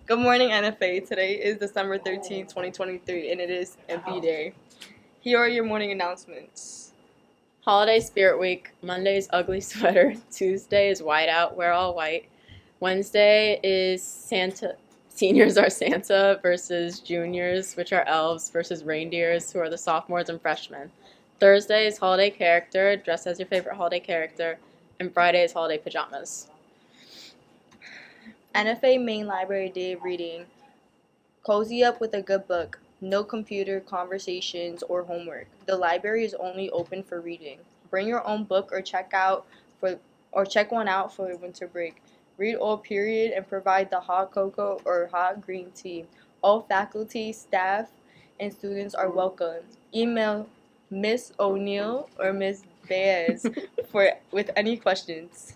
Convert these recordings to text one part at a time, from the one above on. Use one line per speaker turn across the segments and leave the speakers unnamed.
Good morning, NFA. Today is December 13th, 2023, and it is MB Day. Here are your morning announcements.
Holiday Spirit Week. Monday is ugly sweater. Tuesday is white out, wear all white. Wednesday is Santa. Seniors are Santa versus juniors, which are elves, versus reindeers, who are the sophomores and freshmen. Thursday is holiday character, dress as your favorite holiday character. And Friday is holiday pajamas.
NFA Main Library Day of Reading. Cozy up with a good book. No computer conversations or homework. The library is only open for reading. Bring your own book or check one out for winter break. Read all period and provide the hot cocoa or hot green tea. All faculty, staff, and students are welcome. Email Miss O'Neill or Miss Baez with any questions.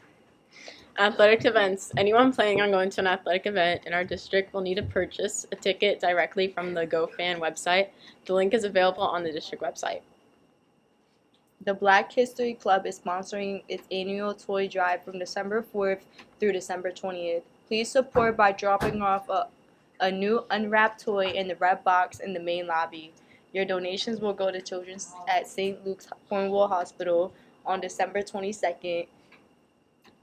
Athletic events. Anyone planning on going to an athletic event in our district will need to purchase a ticket directly from the GoFan website. The link is available on the district website.
The Black History Club is sponsoring its annual toy drive from December 4th through December 20th. Please support by dropping off a new unwrapped toy in the red box in the main lobby. Your donations will go to children at St. Luke's Cornwall Hospital on December 22nd.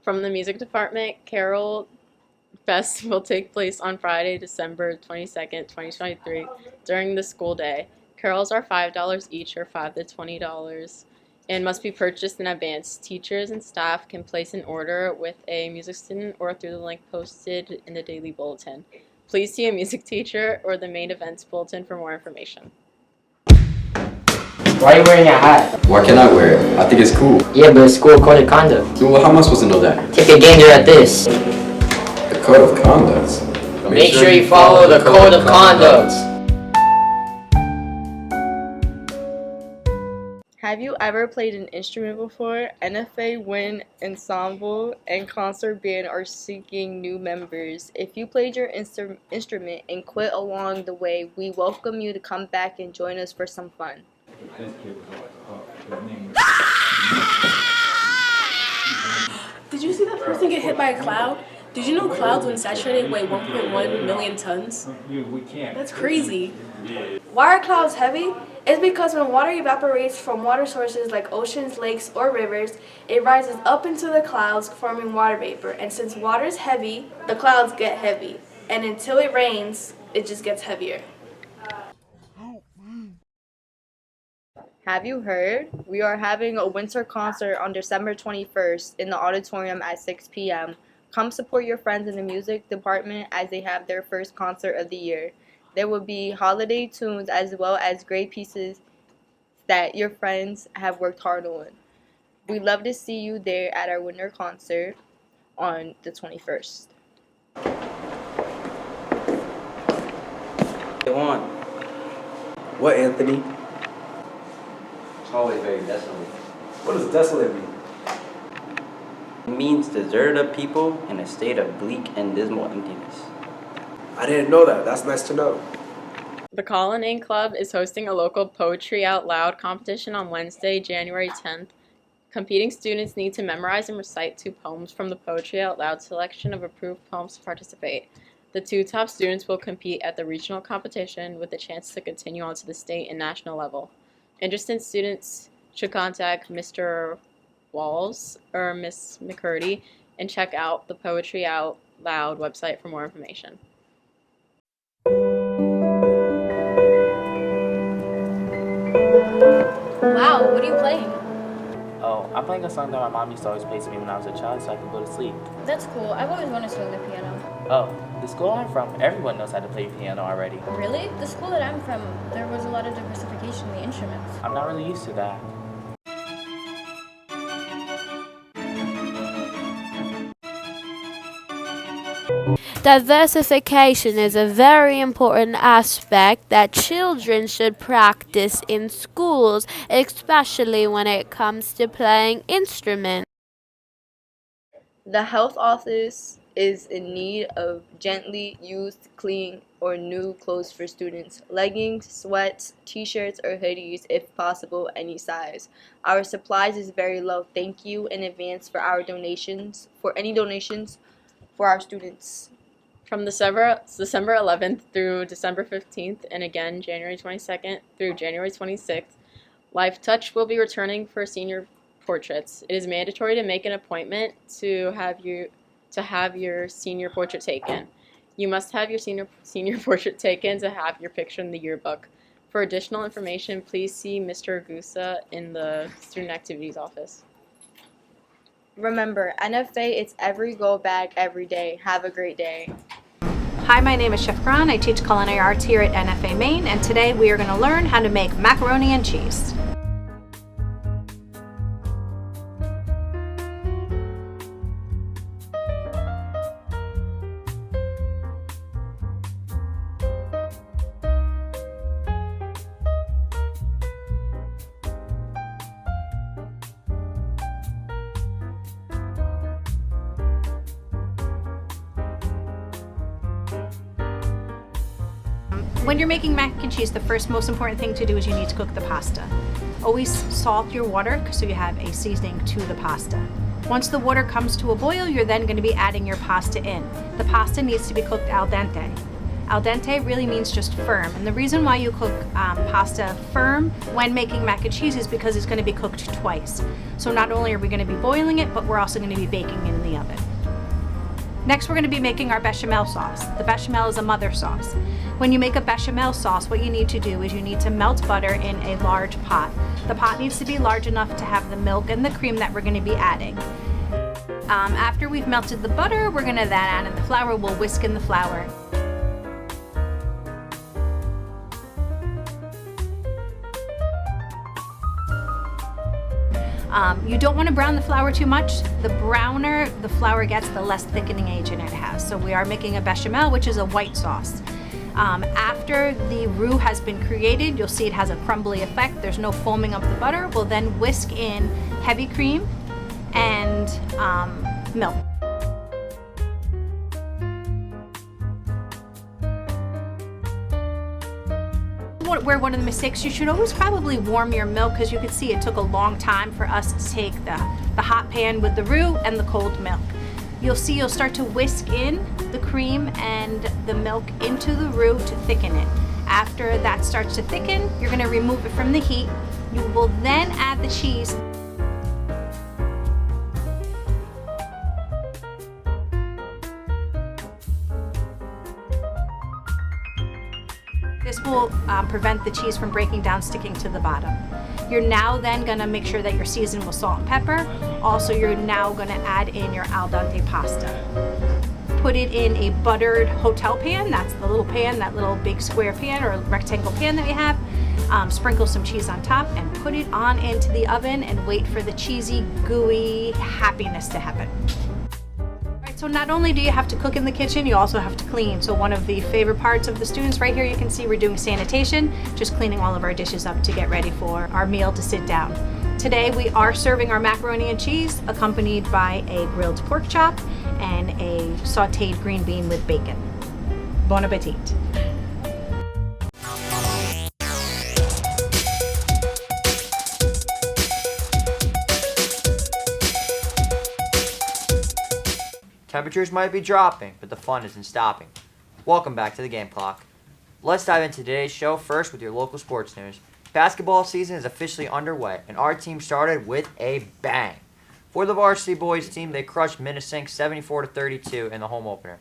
From the music department, Carol Fest will take place on Friday, December 22nd, 2023, during the school day. Carols are $5 each, or $5 to $20, and must be purchased in advance. Teachers and staff can place an order with a music student or through the link posted in the daily bulletin. Please see a music teacher or the main events bulletin for more information.
Why are you wearing a hat?
Why can't I wear it? I think it's cool.
Yeah, but it's school code of conduct.
Well, how am I supposed to know that?
Take a gander at this.
The code of conduct?
Make sure you follow the code of conduct.
Have you ever played an instrument before? NFA Wind Ensemble and Concert Band are seeking new members. If you played your instrument and quit along the way, we welcome you to come back and join us for some fun.
Did you see that person get hit by a cloud? Did you know clouds when saturated weigh 1.1 million tons? That's crazy.
Why are clouds heavy? It's because when water evaporates from water sources like oceans, lakes, or rivers, it rises up into the clouds, forming water vapor. And since water is heavy, the clouds get heavy. And until it rains, it just gets heavier.
Have you heard? We are having a winter concert on December 21st in the auditorium at 6 p.m. Come support your friends in the music department as they have their first concert of the year. There will be holiday tunes as well as great pieces that your friends have worked hard on. We'd love to see you there at our winter concert on the 21st.
On. What, Anthony?
It's always very desolate.
What does desolate mean?
It means deserted people in a state of bleak and dismal emptiness.
I didn't know that. That's nice to know.
The Colin Inn Club is hosting a local Poetry Out Loud competition on Wednesday, January 10th. Competing students need to memorize and recite 2 poems from the Poetry Out Loud selection of approved poems to participate. The 2 top students will compete at the regional competition with a chance to continue on to the state and national level. Interested students should contact Mr. Walls or Miss McCurdy and check out the Poetry Out Loud website for more information.
Wow, what are you playing?
Oh, I'm playing a song that my mom used to always play to me when I was a child so I could go to sleep.
That's cool. I've always wanted to learn the piano.
Oh, the school I'm from, everyone knows how to play piano already.
Really? The school that I'm from, there was a lot of diversification in the instruments.
I'm not really used to that.
Diversification is a very important aspect that children should practice in schools, especially when it comes to playing instruments.
The health office is in need of gently used, clean, or new clothes for students. Leggings, sweats, t-shirts, or hoodies, if possible, any size. Our supplies is very low. Thank you in advance for our donations, for any donations for our students.
From December 11th through December 15th, and again January 22nd through January 26th, Life Touch will be returning for senior portraits. It is mandatory to make an appointment to have your senior portrait taken. You must have your senior portrait taken to have your picture in the yearbook. For additional information, please see Mr. Gusa in the Student Activities Office.
Remember, NFA, it's every go bag every day. Have a great day.
Hi, my name is Chef Karan. I teach culinary arts here at NFA Maine, and today we are going to learn how to make macaroni and cheese. When you're making mac and cheese, the first most important thing to do is you need to cook the pasta. Always salt your water so you have a seasoning to the pasta. Once the water comes to a boil, you're then going to be adding your pasta in. The pasta needs to be cooked al dente. Al dente really means just firm, and the reason why you cook pasta firm when making mac and cheese is because it's going to be cooked twice. So not only are we going to be boiling it, but we're also going to be baking it in the oven. Next, we're going to be making our bechamel sauce. The bechamel is a mother sauce. When you make a bechamel sauce, what you need to do is you need to melt butter in a large pot. The pot needs to be large enough to have the milk and the cream that we're going to be adding. After we've melted the butter, we're going to then add in the flour. We'll whisk in the flour. You don't want to brown the flour too much. The browner the flour gets, the less thickening agent it has. So we are making a bechamel, which is a white sauce. After the roux has been created, you'll see it has a crumbly effect. There's no foaming of the butter. We'll then whisk in heavy cream and milk. Where one of the mistakes, you should always probably warm your milk, because you can see it took a long time for us to take the hot pan with the roux and the cold milk. You'll see you'll start to whisk in the cream and the milk into the roux to thicken it. After that starts to thicken, you're going to remove it from the heat. You will then add the cheese. This will prevent the cheese from breaking down, sticking to the bottom. You're now then going to make sure that you're seasoned with salt and pepper. Also, you're now going to add in your al dente pasta. Put it in a buttered hotel pan. That's the little pan, that little big square pan or rectangle pan that we have. Sprinkle some cheese on top and put it on into the oven and wait for the cheesy, gooey happiness to happen. So not only do you have to cook in the kitchen, you also have to clean. So one of the favorite parts of the students right here, you can see we're doing sanitation, just cleaning all of our dishes up to get ready for our meal to sit down. Today we are serving our macaroni and cheese accompanied by a grilled pork chop and a sauteed green bean with bacon. Bon appetit.
Temperatures might be dropping, but the fun isn't stopping. Welcome back to the Game Clock. Let's dive into today's show first with your local sports news. Basketball season is officially underway, and our team started with a bang. For the varsity boys team, they crushed Minnesink 74-32 in the home opener.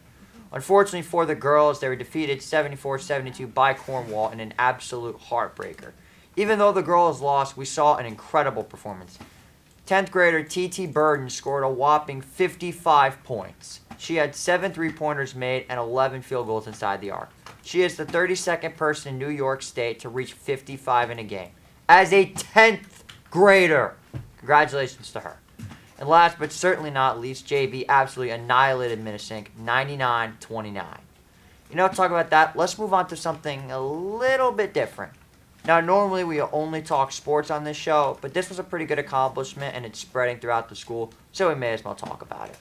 Unfortunately for the girls, they were defeated 74-72 by Cornwall in an absolute heartbreaker. Even though the girls lost, we saw an incredible performance. 10th grader T.T. Burden scored a whopping 55 points. She had 7 three-pointers made and 11 field goals inside the arc. She is the 32nd person in New York State to reach 55 in a game. As a 10th grader! Congratulations to her. And last but certainly not least, JV absolutely annihilated Minnesink 99-29. You know, talk about that, let's move on to something a little bit different. Now, normally we only talk sports on this show, but this was a pretty good accomplishment and it's spreading throughout the school, so we may as well talk about it.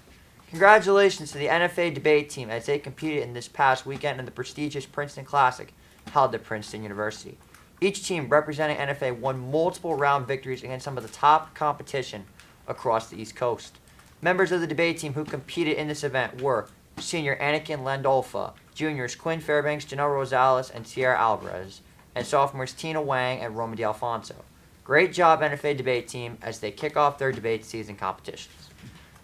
Congratulations to the NFA debate team as they competed in this past weekend in the prestigious Princeton Classic held at Princeton University. Each team representing NFA won multiple round victories against some of the top competition across the East Coast. Members of the debate team who competed in this event were senior Anakin Landolfa, juniors Quinn Fairbanks, Janelle Rosales, and Sierra Alvarez, and sophomores Tina Wang and Roma D'Alfonso. Great job, NFA debate team, as they kick off their debate season competitions.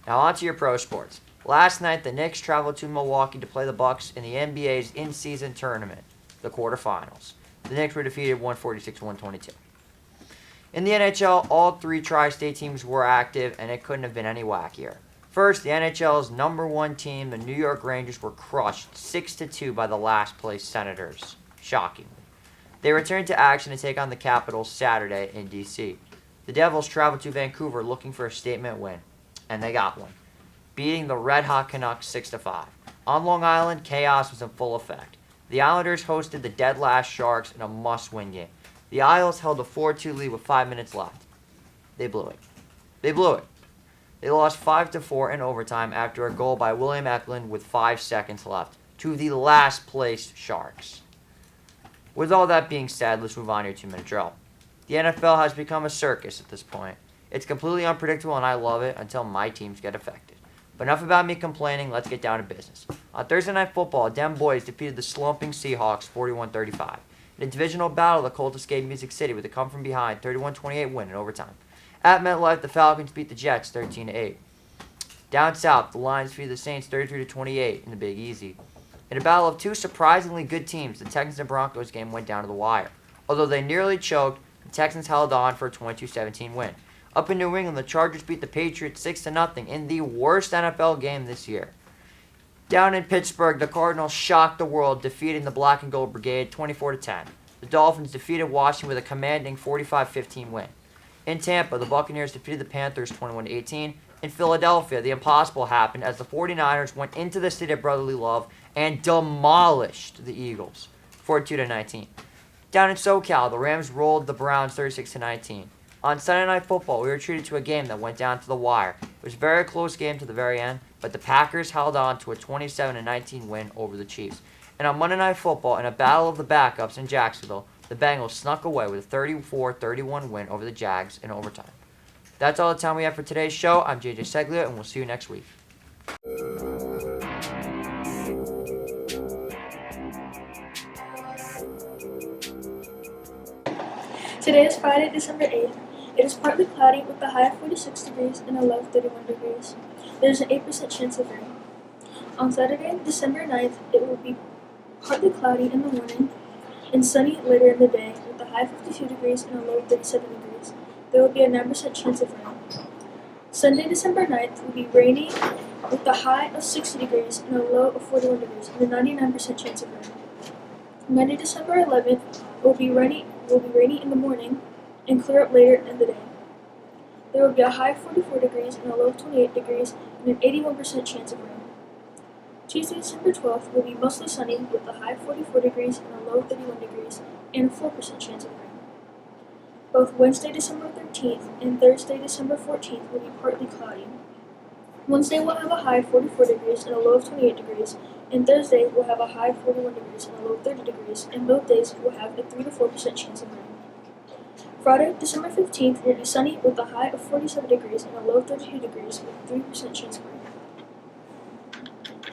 Now on to your pro sports. Last night, the Knicks traveled to Milwaukee to play the Bucks in the NBA's in-season tournament, the quarterfinals. The Knicks were defeated 146-122. In the NHL, all three tri-state teams were active, and it couldn't have been any wackier. First, the NHL's number one team, the New York Rangers, were crushed 6-2 by the last-place Senators. Shockingly. They returned to action to take on the Capitals Saturday in D.C. The Devils traveled to Vancouver looking for a statement win, and they got one, beating the red-hot Canucks 6-5. On Long Island, chaos was in full effect. The Islanders hosted the dead-last Sharks in a must-win game. The Isles held a 4-2 lead with 5 minutes left. They blew it. They lost 5-4 in overtime after a goal by William Eklund with 5 seconds left to the last-placed Sharks. With all that being said, let's move on to your 2-minute drill. The NFL has become a circus at this point. It's completely unpredictable, and I love it until my teams get affected. But enough about me complaining, let's get down to business. On Thursday Night Football, Dem Boys defeated the slumping Seahawks 41-35. In a divisional battle, the Colts escaped Music City with a come-from-behind 31-28 win in overtime. At MetLife, the Falcons beat the Jets 13-8. Down south, the Lions defeated the Saints 33-28 in the Big Easy. In a battle of two surprisingly good teams, the Texans and Broncos game went down to the wire. Although they nearly choked, the Texans held on for a 22-17 win. Up in New England, the Chargers beat the Patriots 6-0 in the worst NFL game this year. Down in Pittsburgh, the Cardinals shocked the world, defeating the Black and Gold Brigade 24-10. The Dolphins defeated Washington with a commanding 45-15 win. In Tampa, the Buccaneers defeated the Panthers 21-18. In Philadelphia, the impossible happened as the 49ers went into the city of brotherly love and demolished the Eagles 42-19. Down in SoCal, the Rams rolled the Browns 36-19. On Sunday Night Football, we were treated to a game that went down to the wire. It was a very close game to the very end, but the Packers held on to a 27-19 win over the Chiefs. And on Monday Night Football, in a battle of the backups in Jacksonville, the Bengals snuck away with a 34-31 win over the Jags in overtime. That's all the time we have for today's show. I'm JJ Seglia, and we'll see you next week.
Today is Friday, December 8th. It is partly cloudy with a high of 46 degrees and a low of 31 degrees. There is an 8% chance of rain. On Saturday, December 9th, it will be partly cloudy in the morning and sunny later in the day with a high of 52 degrees and a low of 37 degrees. There will be a 9% chance of rain. Sunday, December 9th will be rainy with a high of 60 degrees and a low of 41 degrees and a 99% chance of rain. Monday, December 11th will be rainy in the morning and clear up later in the day. There will be a high of 44 degrees and a low of 28 degrees and an 81% chance of rain. Tuesday, December 12th will be mostly sunny with a high of 44 degrees and a low of 31 degrees and a 4% chance of rain. Both Wednesday, December 13th and Thursday, December 14th will be partly cloudy. Wednesday will have a high of 44 degrees and a low of 28 degrees, and Thursday will have a high of 41 degrees and a low of 30 degrees, and both days will have a 3 to 4% chance of rain. Friday, December 15th will be sunny with a high of 47 degrees and a low of 32 degrees with a 3% chance of rain.